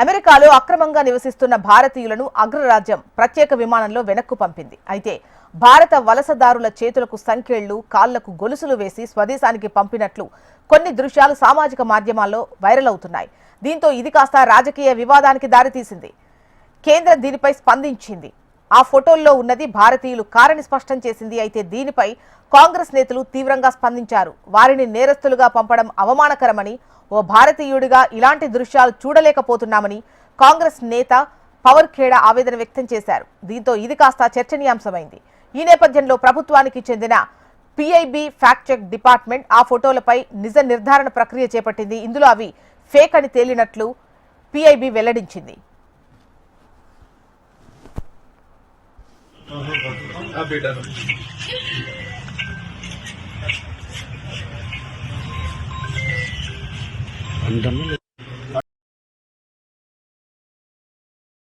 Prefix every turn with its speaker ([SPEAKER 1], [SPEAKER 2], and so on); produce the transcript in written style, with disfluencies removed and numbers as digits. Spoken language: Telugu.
[SPEAKER 1] అమెరికాలో అక్రమంగా నివసిస్తున్న భారతీయులను అగ్రరాజ్యం ప్రత్యేక విమానంలో వెనక్కు పంపింది. అయితే భారత వలసదారుల చేతులకు సంకెళ్లు, కాళ్లకు గొలుసులు వేసి స్వదేశానికి పంపినట్లు కొన్ని దృశ్యాలు సామాజిక మాధ్యమాల్లో వైరల్ అవుతున్నాయి. దీంతో ఇది కాస్త రాజకీయ వివాదానికి దారితీసింది. కేంద్రం దీనిపై స్పందించింది. ఆ ఫోటోల్లో ఉన్నది భారతీయులు కారని స్పష్టం చేసింది. అయితే దీనిపై కాంగ్రెస్ నేతలు తీవ్రంగా స్పందించారు. వారిని నేరస్తులుగా పంపడం అవమానకరమని, ఓ భారతీయుడిగా ఇలాంటి దృశ్యాలు చూడలేకపోతున్నామని కాంగ్రెస్ నేత పవర్ ఖేడా ఆవేదన వ్యక్తం చేశారు. దీంతో ఇది కాస్త చర్చనీయాంశమైంది. ఈ నేపథ్యంలో ప్రభుత్వానికి చెందిన పిఐబి ఫ్యాక్ట్ చెక్ డిపార్ట్మెంట్ ఆ ఫోటోలపై నిజ నిర్ధారణ ప్రక్రియ చేపట్టింది. ఇందులో అవి ఫేక్ అని తేలినట్లు పిఐబి వెల్లడించింది.